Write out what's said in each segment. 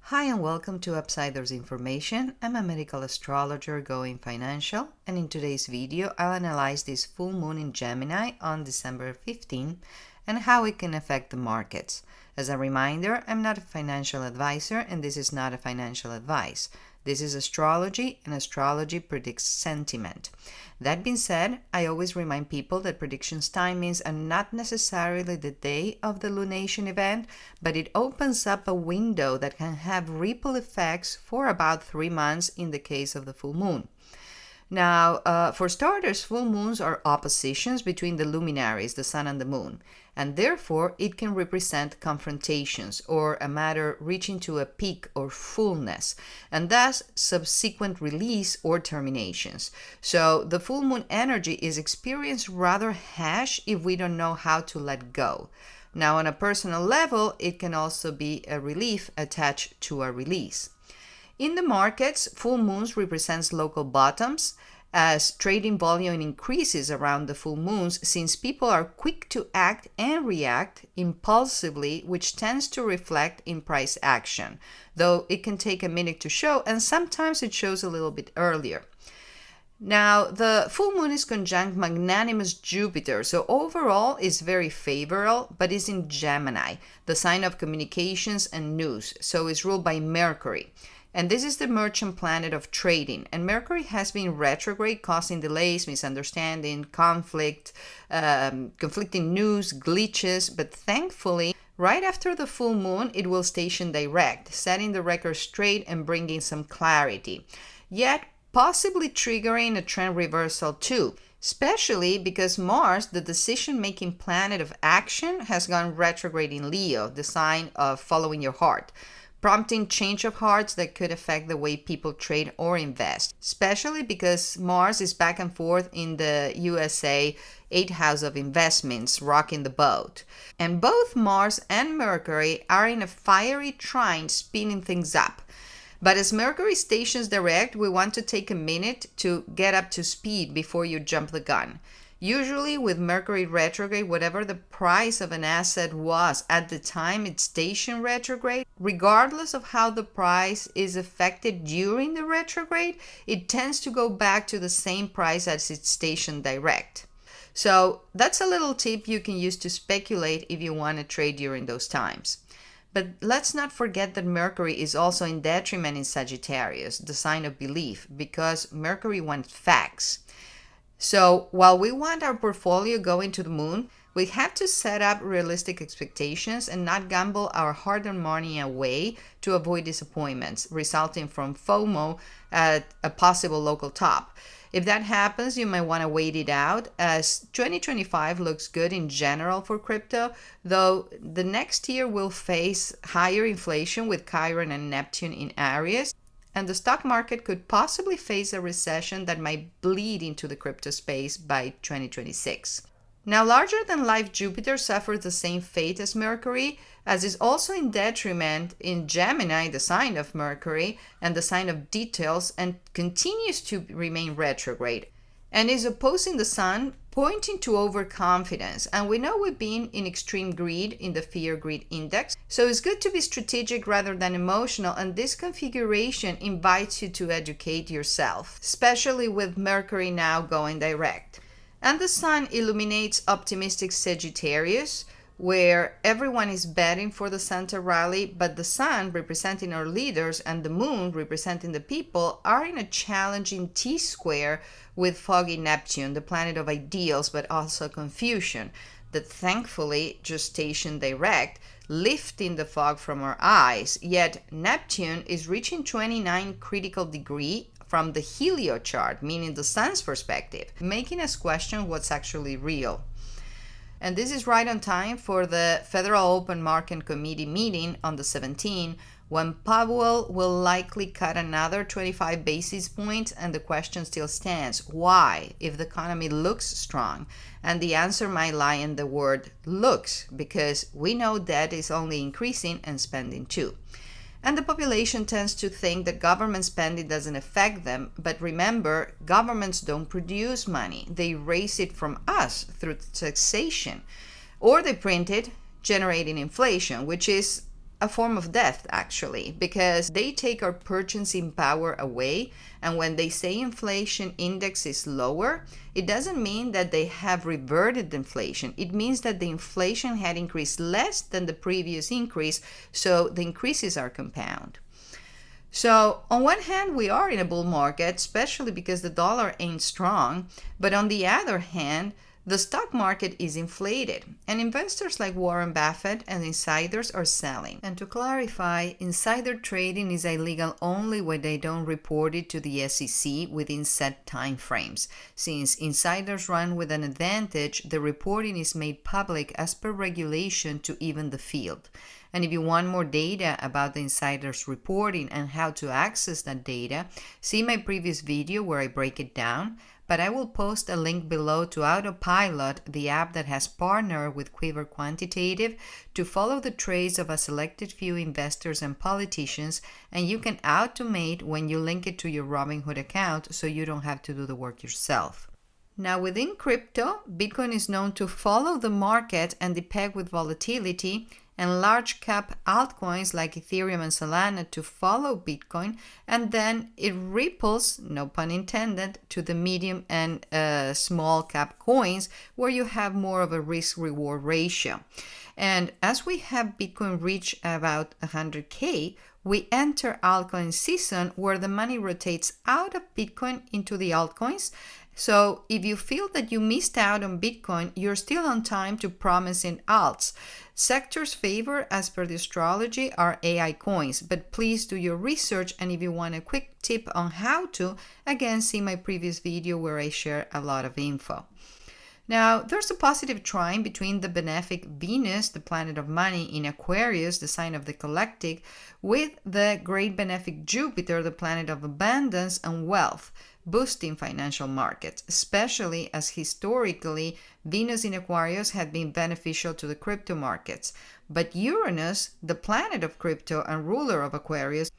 Hi and welcome to Upsiders Information. I'm a medical astrologer going financial, and in today's video I'll analyze this full moon in Gemini on December 15 and how it can affect the markets. As a reminder, I'm not a financial advisor and this is not a financial advice. This is astrology, and astrology predicts sentiment. That being said, I always remind people that predictions timings are not necessarily the day of the lunation event, but it opens up a window that can have ripple effects for about 3 months in the case of the full moon. Now, for starters, full moons are oppositions between the luminaries, the sun and the moon, and therefore it can represent confrontations or a matter reaching to a peak or fullness, and thus subsequent release or terminations. So the full moon energy is experienced rather harsh if we don't know how to let go. Now, on a personal level, it can also be a relief attached to a release. In the markets, full moons represents local bottoms as trading volume increases around the full moons, since people are quick to act and react impulsively, which tends to reflect in price action, though it can take a minute to show, and sometimes it shows a little bit earlier. Now, the full moon is conjunct magnanimous Jupiter, so overall is very favorable, but is in Gemini, the sign of communications and news, so it's ruled by Mercury. And this is the merchant planet of trading. And Mercury has been retrograde, causing delays, misunderstanding, conflicting news, glitches. But thankfully, right after the full moon, it will station direct, setting the record straight and bringing some clarity. Yet, possibly triggering a trend reversal too, especially because Mars, the decision-making planet of action, has gone retrograde in Leo, the sign of following your heart, prompting change of hearts that could affect the way people trade or invest, especially because Mars is back and forth in the USA 8th house of investments, rocking the boat. And both Mars and Mercury are in a fiery trine, spinning things up. But as Mercury stations direct, we want to take a minute to get up to speed before you jump the gun. Usually with Mercury retrograde, whatever the price of an asset was at the time it stationed retrograde, regardless of how the price is affected during the retrograde, it tends to go back to the same price as it's stationed direct. So that's a little tip you can use to speculate if you want to trade during those times. But let's not forget that Mercury is also in detriment in Sagittarius, the sign of belief, because Mercury wants facts. So while we want our portfolio going to the moon, we have to set up realistic expectations and not gamble our hard-earned money away to avoid disappointments resulting from FOMO at a possible local top. If that happens, you might want to wait it out, as 2025 looks good in general for crypto, though the next year will face higher inflation with Chiron and Neptune in Aries, and the stock market could possibly face a recession that might bleed into the crypto space by 2026. Now, larger-than-life Jupiter suffers the same fate as Mercury, as is also in detriment in Gemini, the sign of Mercury, and the sign of details, and continues to remain retrograde, and is opposing the Sun, pointing to overconfidence. And we know we've been in extreme greed in the Fear Greed Index, so it's good to be strategic rather than emotional, and this configuration invites you to educate yourself, especially with Mercury now going direct. And the Sun illuminates optimistic Sagittarius, where everyone is betting for the Sun to rally, but the Sun, representing our leaders, and the Moon, representing the people, are in a challenging T-square with foggy Neptune, the planet of ideals but also confusion, that thankfully just stationed direct, lifting the fog from our eyes. Yet Neptune is reaching 29 critical degree from the helio chart, meaning the Sun's perspective, making us question what's actually real. And this is right on time for the Federal Open Market Committee meeting on the 17th, when Powell will likely cut another 25 basis points, and the question still stands: why, if the economy looks strong? And the answer might lie in the word looks, because we know debt is only increasing and spending too. And the population tends to think that government spending doesn't affect them, but remember, governments don't produce money. They raise it from us through taxation, or they print it, generating inflation, which is a form of death, actually, because they take our purchasing power away. And when they say inflation index is lower, it doesn't mean that they have reverted the inflation. It means that the inflation had increased less than the previous increase, so the increases are compound. So on one hand, we are in a bull market, especially because the dollar ain't strong. But on the other hand, the stock market is inflated, and investors like Warren Buffett and insiders are selling. And to clarify, insider trading is illegal only when they don't report it to the SEC within set time frames. Since insiders run with an advantage, the reporting is made public as per regulation to even the field. And if you want more data about the insiders reporting and how to access that data, see my previous video where I break it down. But I will post a link below to Autopilot, the app that has partnered with Quiver Quantitative to follow the trades of a selected few investors and politicians, and you can automate when you link it to your Robinhood account so you don't have to do the work yourself. Now, within crypto, Bitcoin is known to follow the market and be pegged with volatility, and large cap altcoins like Ethereum and Solana to follow Bitcoin, and then it ripples, no pun intended, to the medium and small cap coins where you have more of a risk-reward ratio. And as we have Bitcoin reach about 100K, we enter altcoin season where the money rotates out of Bitcoin into the altcoins. So if you feel that you missed out on Bitcoin, you're still on time to promising alts. Sectors favored as per the astrology are AI coins, but please do your research, and if you want a quick tip on how to, again, see my previous video where I share a lot of info. Now, there's a positive trine between the benefic Venus, the planet of money, in Aquarius, the sign of the collective, with the great benefic Jupiter, the planet of abundance and wealth, boosting financial markets, especially as historically Venus in Aquarius had been beneficial to the crypto markets. But Uranus, the planet of crypto and ruler of Aquarius,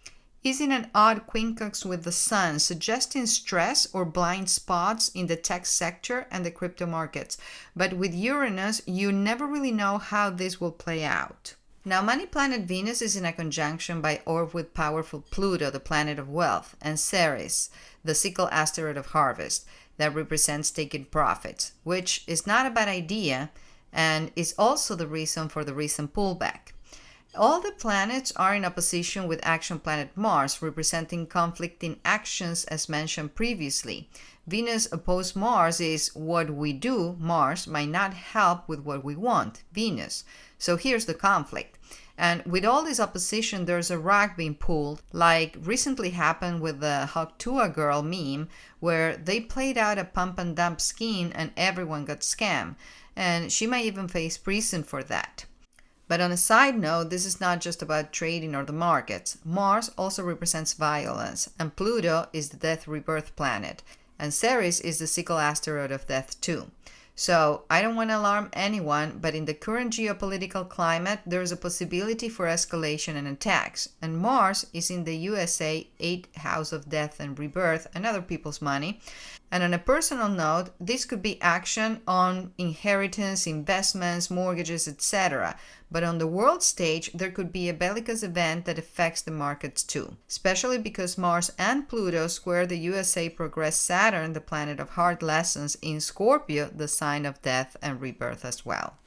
is in an odd quincunx with the Sun, suggesting stress or blind spots in the tech sector and the crypto markets. But with Uranus, you never really know how this will play out. Now, money planet Venus is in a conjunction by orb with powerful Pluto, the planet of wealth, and Ceres, the sickle asteroid of harvest, that represents taking profits, which is not a bad idea and is also the reason for the recent pullback. All the planets are in opposition with action planet Mars, representing conflicting actions as mentioned previously. Venus opposed Mars is what we do. Mars might not help with what we want, Venus. So here's the conflict. And with all this opposition, there's a rug being pulled, like recently happened with the Hawktua girl meme, where they played out a pump and dump scheme and everyone got scammed. And she might even face prison for that. But on a side note, this is not just about trading or the markets. Mars also represents violence, and Pluto is the death rebirth planet, and Ceres is the sickle asteroid of death too. So I don't want to alarm anyone, but in the current geopolitical climate, there is a possibility for escalation and attacks. And Mars is in the USA 8th house of death and rebirth and other people's money. And on a personal note, this could be action on inheritance, investments, mortgages, etc. But on the world stage, there could be a bellicose event that affects the markets too, especially because Mars and Pluto square the USA progressed Saturn, the planet of hard lessons, in Scorpio, the sign of death and rebirth as well.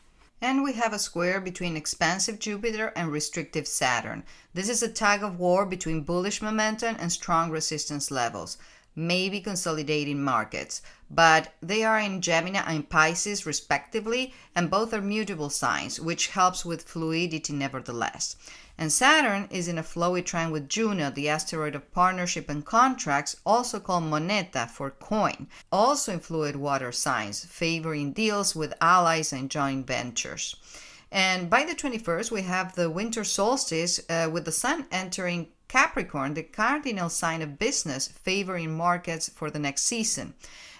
And we have a square between expansive Jupiter and restrictive Saturn. This is a tug of war between bullish momentum and strong resistance levels, maybe consolidating markets, but they are in Gemini and Pisces respectively, and both are mutable signs, which helps with fluidity nevertheless. And Saturn is in a flowy trine with Juno, the asteroid of partnership and contracts, also called moneta for coin, also in fluid water signs, favoring deals with allies and joint ventures. And by the 21st, we have the winter solstice with the sun entering Capricorn, the cardinal sign of business, favoring markets for the next season.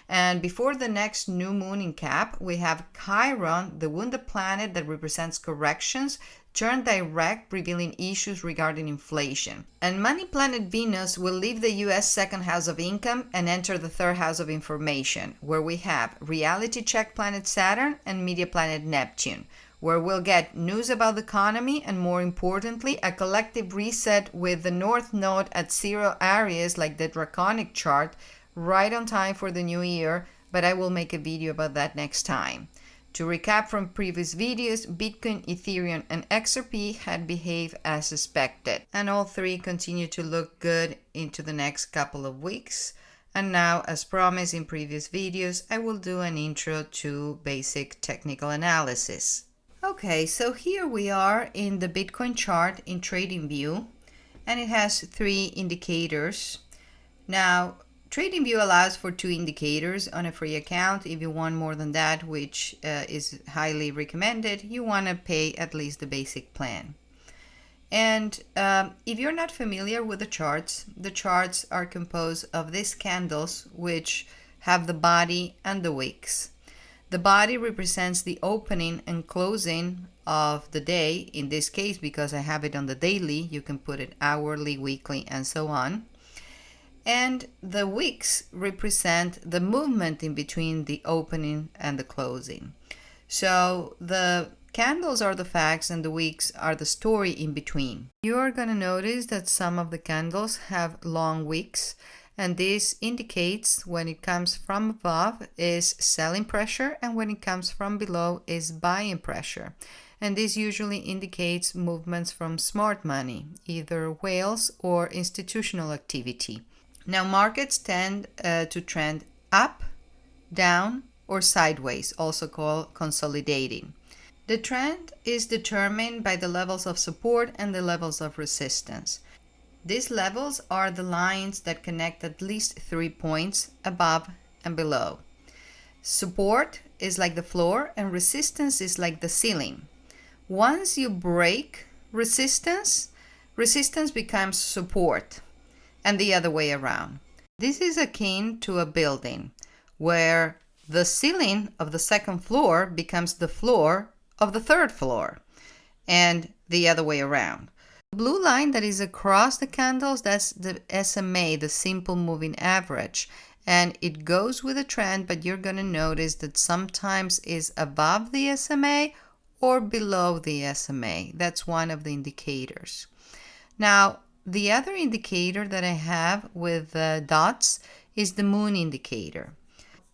And before the next new moon in Cap, we have Chiron, the wounded planet that represents corrections, turn direct, revealing issues regarding inflation. And money planet Venus will leave the US second house of income and enter the third house of information, where we have reality check planet Saturn and media planet Neptune. where we'll get news about the economy and, more importantly, a collective reset with the North Node at 0 areas like the draconic chart, right on time for the new year, but I will make a video about that next time. To recap from previous videos, Bitcoin, Ethereum, and XRP had behaved as expected, and all three continue to look good into the next couple of weeks. And now, as promised in previous videos, I will do an intro to basic technical analysis. Okay, so here we are in the Bitcoin chart in TradingView, and it has 3 indicators. Now, TradingView allows for 2 indicators on a free account. If you want more than that, which is highly recommended, you want to pay at least the basic plan. And if you're not familiar with the charts are composed of these candles, which have the body and the wicks. The body represents the opening and closing of the day. In this case, because I have it on the daily, you can put it hourly, weekly, and so on. And the wicks represent the movement in between the opening and the closing. So the candles are the facts and the wicks are the story in between. You are going to notice that some of the candles have long wicks, and this indicates when it comes from above is selling pressure and when it comes from below is buying pressure. And this usually indicates movements from smart money, either whales or institutional activity. Now, markets tend to trend up, down, or sideways, also called consolidating. The trend is determined by the levels of support and the levels of resistance. These levels are the lines that connect at least 3 points above and below. Support is like the floor and resistance is like the ceiling. Once you break resistance becomes support, and the other way around. This is akin to a building where the ceiling of the second floor becomes the floor of the third floor, and the other way around. The blue line that is across the candles, that's the SMA, the simple moving average, and it goes with the trend, but you're going to notice that sometimes is above the SMA or below the SMA. That's one of the indicators. Now, the other indicator that I have with dots is the moon indicator.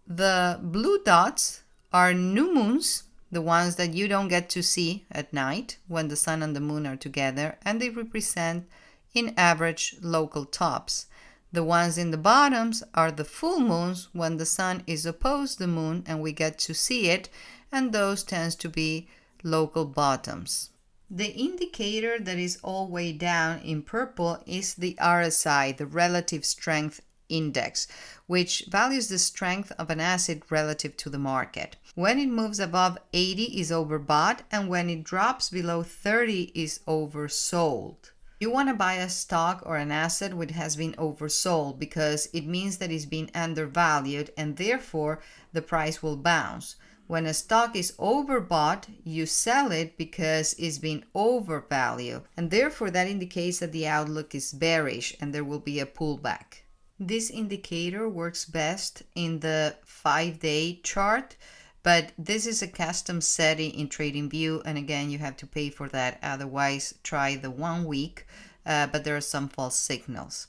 The blue dots are new moons, the ones that you don't get to see at night when the sun and the moon are together, and they represent, in average, local tops. The ones in the bottoms are the full moons when the sun is opposed the moon and we get to see it, and those tends to be local bottoms. The indicator that is all way down in purple is the RSI, the Relative Strength Index, which values the strength of an asset relative to the market. When it moves above 80 is overbought, and when it drops below 30 is oversold. You want to buy a stock or an asset which has been oversold because it means that it's been undervalued and therefore the price will bounce. When a stock is overbought, you sell it because it's been overvalued, and therefore that indicates that the outlook is bearish and there will be a pullback. This indicator works best in the 5-day chart, but this is a custom setting in TradingView, and again, you have to pay for that. Otherwise, try the 1 week, but there are some false signals.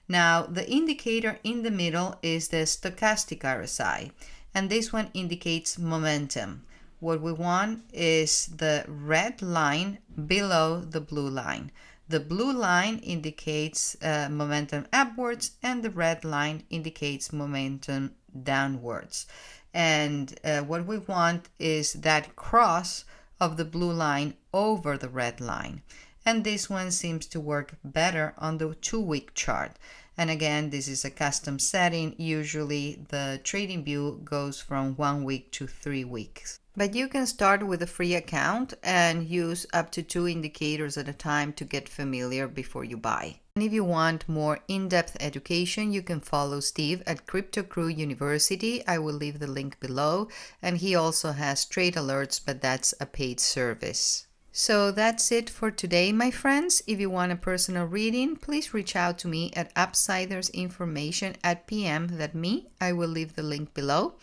Now, the indicator in the middle is the stochastic RSI. And this one indicates momentum. What we want is the red line below the blue line. The blue line indicates momentum upwards and the red line indicates momentum downwards. And what we want is that cross of the blue line over the red line. And this one seems to work better on the 2-week chart. And again, this is a custom setting. Usually the TradingView goes from 1 week to 3 weeks. But you can start with a free account and use up to 2 indicators at a time to get familiar before you buy. And if you want more in-depth education, you can follow Steve at Crypto Crew University. I will leave the link below. And he also has trade alerts, but that's a paid service. So that's it for today, my friends. If you want a personal reading, please reach out to me at upsidersinformation@pm.me. I will leave the link below.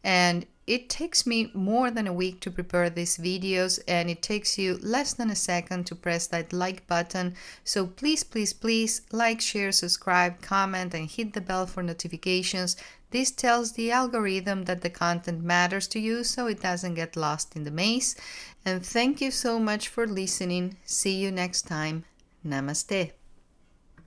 And it takes me more than a week to prepare these videos, and it takes you less than a second to press that like button. So please, please, please like, share, subscribe, comment, and hit the bell for notifications. This tells the algorithm that the content matters to you so it doesn't get lost in the maze. And thank you so much for listening. See you next time. Namaste.